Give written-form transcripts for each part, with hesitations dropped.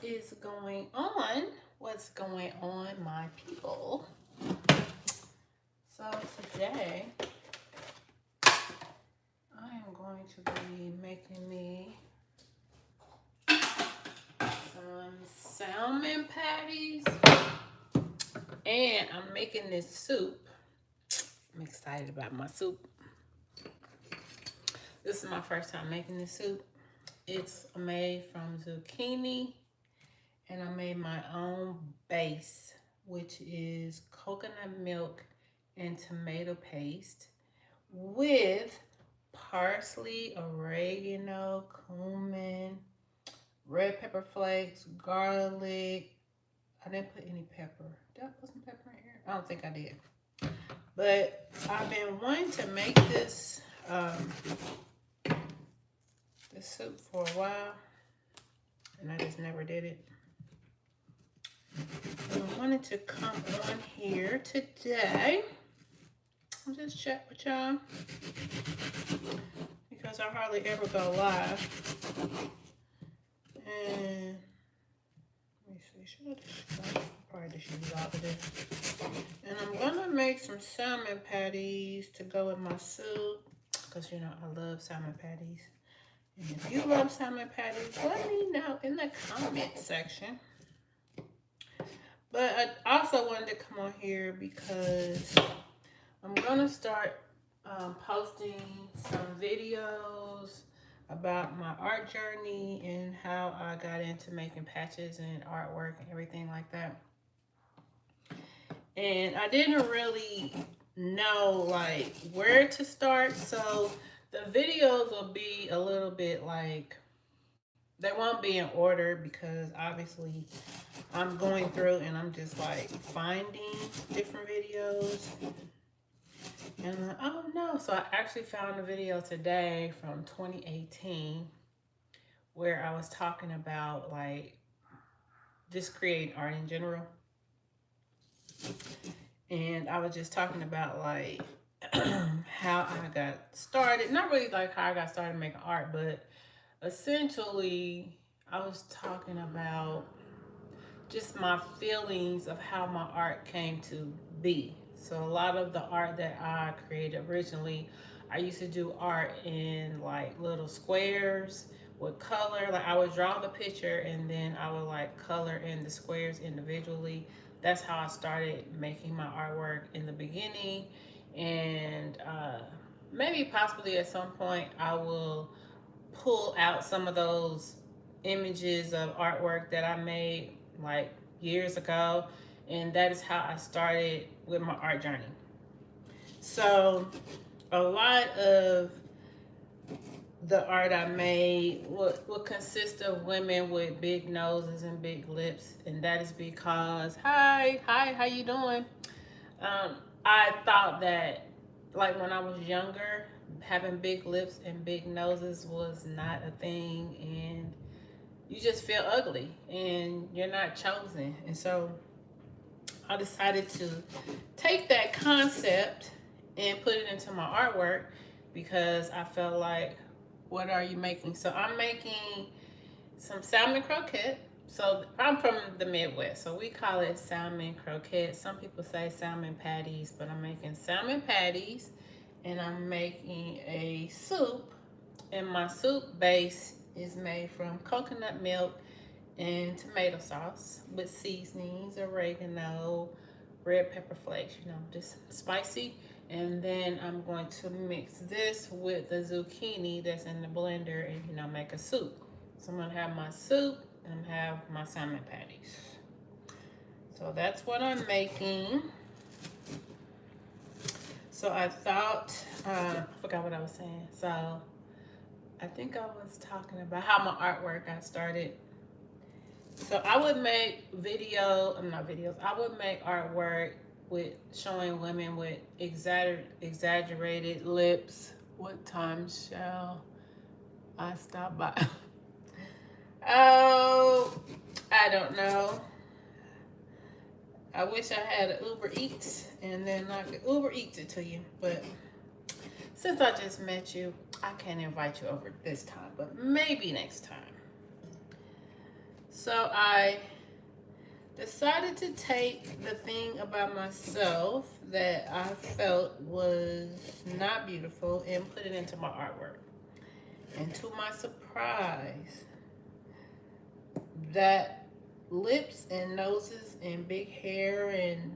is going on? What's going on, my people? So today I am going to be making me some salmon patties, and I'm making this soup. I'm excited about my soup. This is my first time making this soup. It's made from zucchini, and I made my own base, which is coconut milk and tomato paste with parsley, oregano, cumin, red pepper flakes, garlic. I didn't put any pepper. Did I put some pepper in here? I don't think I did. But I've been wanting to make this this soup for a while, and I just never did it. And I wanted to come on here today and just chat with y'all because I hardly ever go live. And let me see, should I just probably just use all of this. And I'm gonna make some salmon patties to go with my soup because you know I love salmon patties. And if you love salmon patties, let me know in the comment section. But I also wanted to come on here because I'm gonna start posting some videos about my art journey and how I got into making patches and artwork and everything like that. And I didn't really know like where to start, so the videos will be a little bit like, they won't be in order because obviously I'm going through and I'm just like finding different videos. And I'm like, oh no. So I actually found a video today from 2018 where I was talking about like just creating art in general. And I was just talking about like how I got started. Not really like how I got started making art, but essentially I was talking about just my feelings of how my art came to be. So a lot of the art that I created originally, I used to do art in like little squares with color. Like I would draw the picture and then I would like color in the squares individually. That's how I started making my artwork in the beginning. And maybe possibly at some point I will pull out some of those images of artwork that I made like years ago, and that is how I started with my art journey. So a lot of the art I made would consist of women with big noses and big lips, and that is because hi, how you doing? I thought that like when I was younger, having big lips and big noses was not a thing, and you just feel ugly and you're not chosen. And so I decided to take that concept and put it into my artwork because I felt like, what are you making? So I'm making some salmon croquette. So I'm from the Midwest, so we call it salmon croquette. Some people say salmon patties, but I'm making salmon patties, and I'm making a soup. And my soup base is made from coconut milk and tomato sauce with seasonings, oregano, red pepper flakes, you know, just spicy. And then I'm going to mix this with the zucchini that's in the blender and, you know, make a soup. So I'm gonna have my soup and have my salmon patties. So that's what I'm making. So I thought, I forgot what I was saying. So I think I was talking about how my artwork got started. So I would make I would make artwork with showing women with exaggerated lips. What time shall I stop by? Oh, I don't know. I wish I had an Uber Eats and then I could Uber Eats it to you. But since I just met you, I can't invite you over this time, but maybe next time. So I decided to take the thing about myself that I felt was not beautiful and put it into my artwork. And to my surprise, that lips and noses and big hair and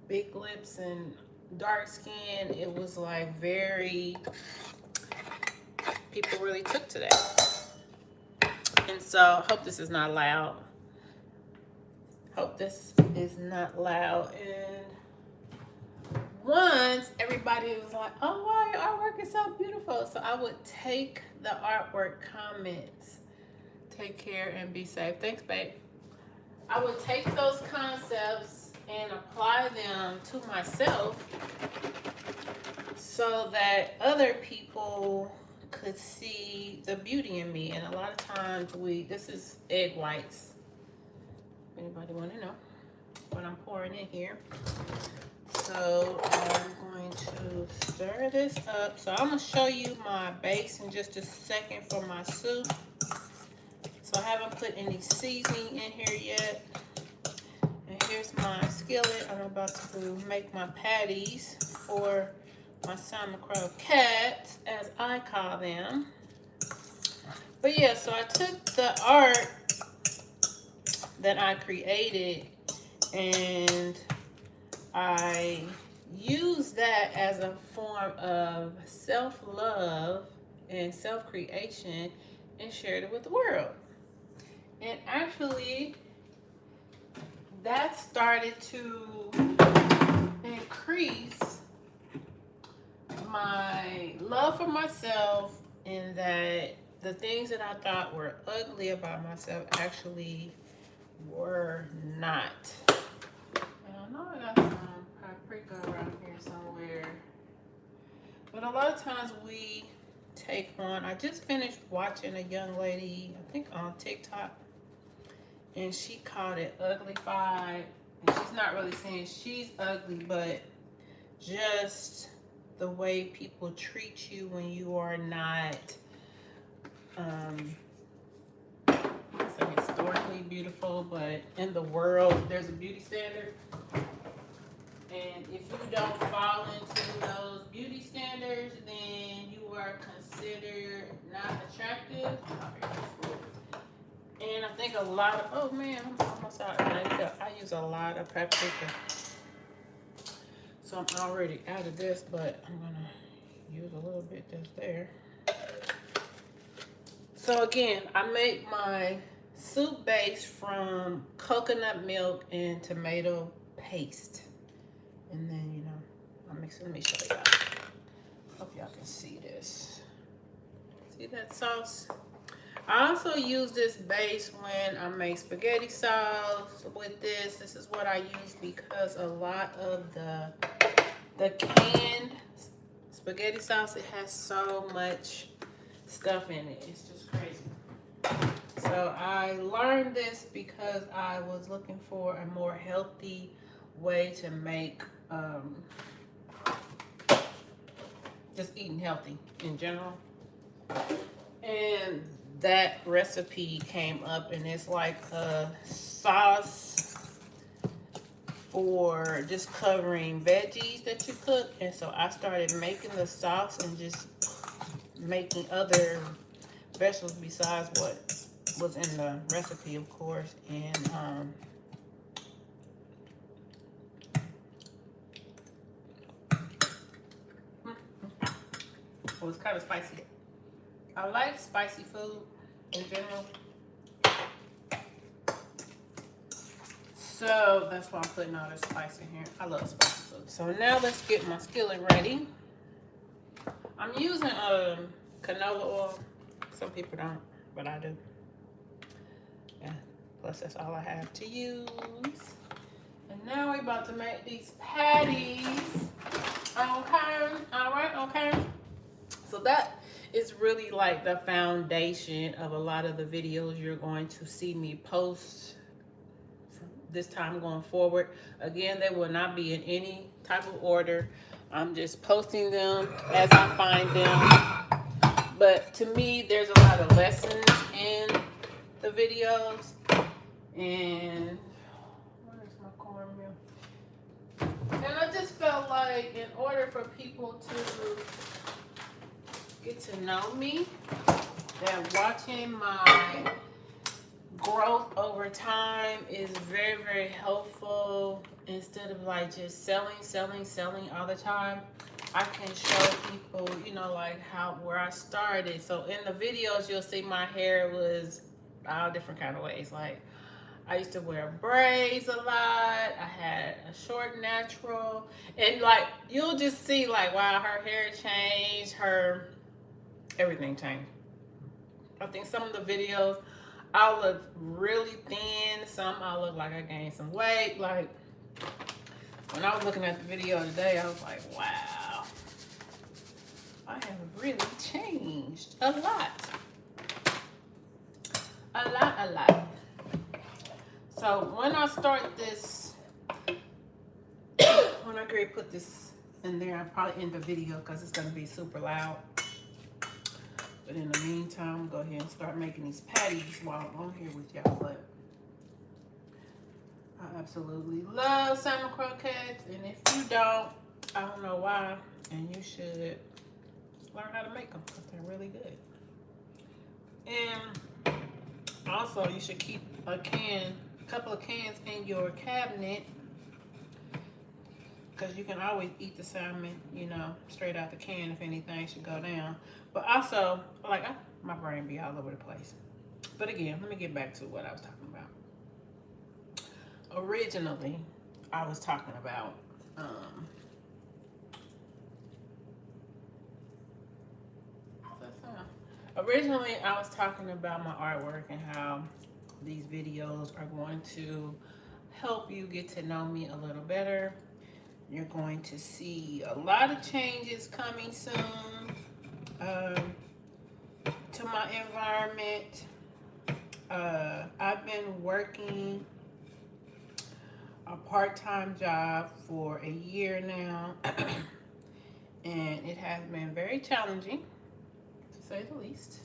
big lips and dark skin, it was like very, people really took to that. And so I hope this is not loud. Hope this is not loud. And once everybody was like, oh wow, your artwork is so beautiful. So I would take the artwork comments. Take care and be safe. Thanks, babe. I would take those concepts and apply them to myself so that other people could see the beauty in me. And a lot of times this is egg whites. Anybody want to know what I'm pouring in here? So I'm going to stir this up. So I'm going to show you my base in just a second for my soup. So I haven't put any seasoning in here yet. And here's my skillet. I'm about to make my patties for my sauerkraut cats, as I call them. But yeah, so I took the art that I created and I used that as a form of self-love and self-creation and shared it with the world. And actually, that started to increase my love for myself, and that the things that I thought were ugly about myself actually were not. And I know I got some paprika around here somewhere. But a lot of times we take on, I just finished watching a young lady, I think on TikTok, and she called it uglified. And she's not really saying she's ugly, but just the way people treat you when you are not historically beautiful, but in the world there's a beauty standard. And if you don't fall into those beauty standards, then you are considered not attractive. And I think a lot of, oh man, I'm almost out. I use a lot of paprika. So I'm already out of this, but I'm gonna use a little bit that's there. So again, I make my soup base from coconut milk and tomato paste. And then, you know, I'm mixing, let me show y'all. Hope y'all can see this. See that sauce? I also use this base when I make spaghetti sauce with this. This is what I use because a lot of the canned spaghetti sauce, it has so much stuff in it. It's just crazy. So I learned this because I was looking for a more healthy way to make just eating healthy in general. And that recipe came up, and it's like a sauce for just covering veggies that you cook. And so I started making the sauce and just making other vegetables besides what was in the recipe, of course. And it was kind of spicy. I like spicy food in general. So that's why I'm putting all this spice in here. I love spicy food. So now let's get my skillet ready. I'm using canola oil. Some people don't, but I do. Yeah, plus that's all I have to use. And now we're about to make these patties. Okay, all right, okay. So that is really like the foundation of a lot of the videos you're going to see me post this time going forward. Again, they will not be in any type of order. I'm just posting them as I find them. But to me, there's a lot of lessons in the videos. And where is my cornmeal? And I just felt like in order for people to get to know me, that watching my growth over time is very, very helpful. Instead of like just selling all the time, I can show people, you know, like where I started. So in the videos, you'll see my hair was all different kind of ways. Like I used to wear braids a lot. I had a short natural, and like you'll just see like wow, her hair changed, her everything changed. I think some of the videos I look really thin. Some I look like I gained some weight. Like when I was looking at the video today, I was like, wow, I have really changed a lot. A lot. So when I start this, when I put this in there, I'll probably end the video because it's going to be super loud. But in the meantime, go ahead and start making these patties while I'm on here with y'all. But I absolutely love salmon croquettes, and if you don't, I don't know why, and you should learn how to make them because they're really good. And also, you should keep a couple of cans in your cabinet because you can always eat the salmon, you know, straight out the can if anything should go down. But also, like, my brain be all over the place. But again, let me get back to what I was talking about. Originally, I was talking about originally I was talking about my artwork and how these videos are going to help you get to know me a little better. You're going to see a lot of changes coming soon to my environment. I've been working a part-time job for a year now, and it has been very challenging, to say the least.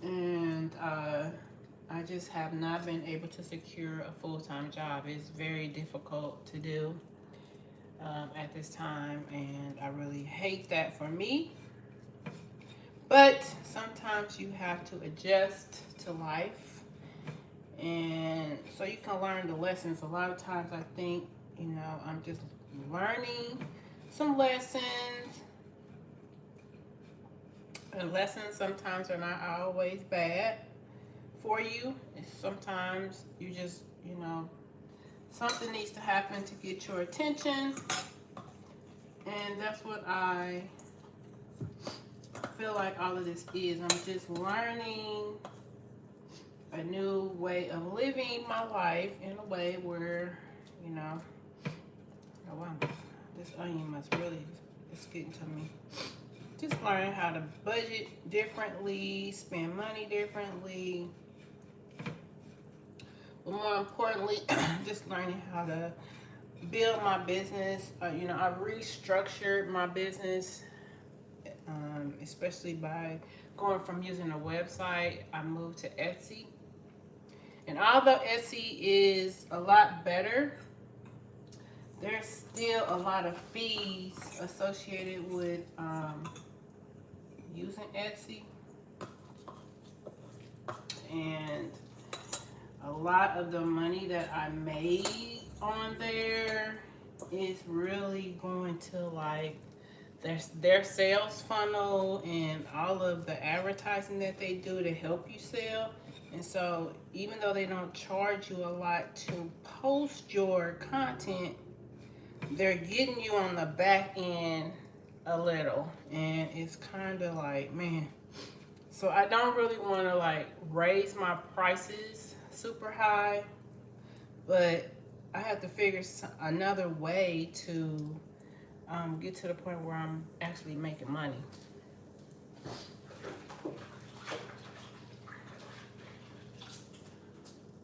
And I just have not been able to secure a full-time job. It's very difficult to do at this time, and I really hate that for me. But sometimes you have to adjust to life, and so you can learn the lessons. A lot of times I think, you know, I'm just learning some lessons. And lessons sometimes are not always bad for you. Sometimes you just, you know, something needs to happen to get your attention. And that's what I feel like all of this is. I'm just learning a new way of living my life in a way where, you know, oh wow, this onion must really, it's getting to me. Just learning how to budget differently, spend money differently. But more importantly, just learning how to build my business. You know, I restructured my business, especially by going from using a website. I moved to Etsy. And although Etsy is a lot better, there's still a lot of fees associated with using Etsy. And a lot of the money that I made on there is really going to like their sales funnel and all of the advertising that they do to help you sell. And so even though they don't charge you a lot to post your content, they're getting you on the back end a little. And it's kind of like, man. So I don't really want to like raise my prices super high, but I have to figure another way to get to the point where I'm actually making money.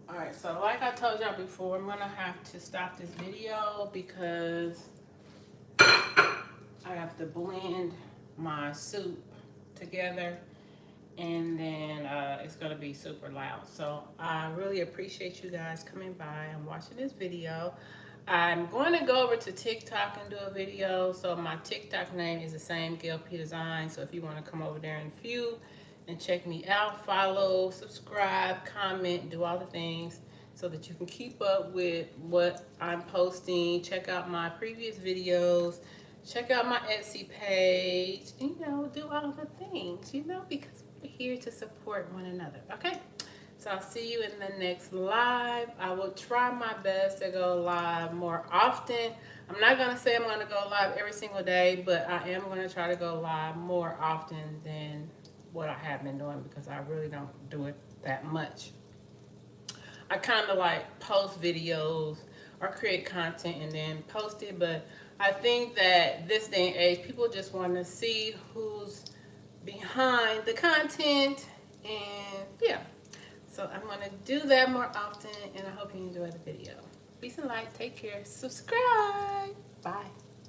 Alright, so like I told y'all before, I'm gonna have to stop this video because I have to blend my soup together, and then it's gonna be super loud. So I really appreciate you guys coming by and watching this video. I'm going to go over to TikTok and do a video. So my TikTok name is the same, GailPDesigns. So if you want to come over there and view and check me out, follow, subscribe, comment, do all the things so that you can keep up with what I'm posting. Check out my previous videos. Check out my Etsy page. You know, do all the things, you know, because we're here to support one another. Okay? So I'll see you in the next live. I will try my best to go live more often. I'm not going to say I'm going to go live every single day, but I am going to try to go live more often than what I have been doing because I really don't do it that much. I kind of like post videos or create content and then post it, but I think that this day and age, people just want to see who's behind the content, and yeah. So I'm going to do that more often, and I hope you enjoy the video. Peace and light. Take care. Subscribe. Bye.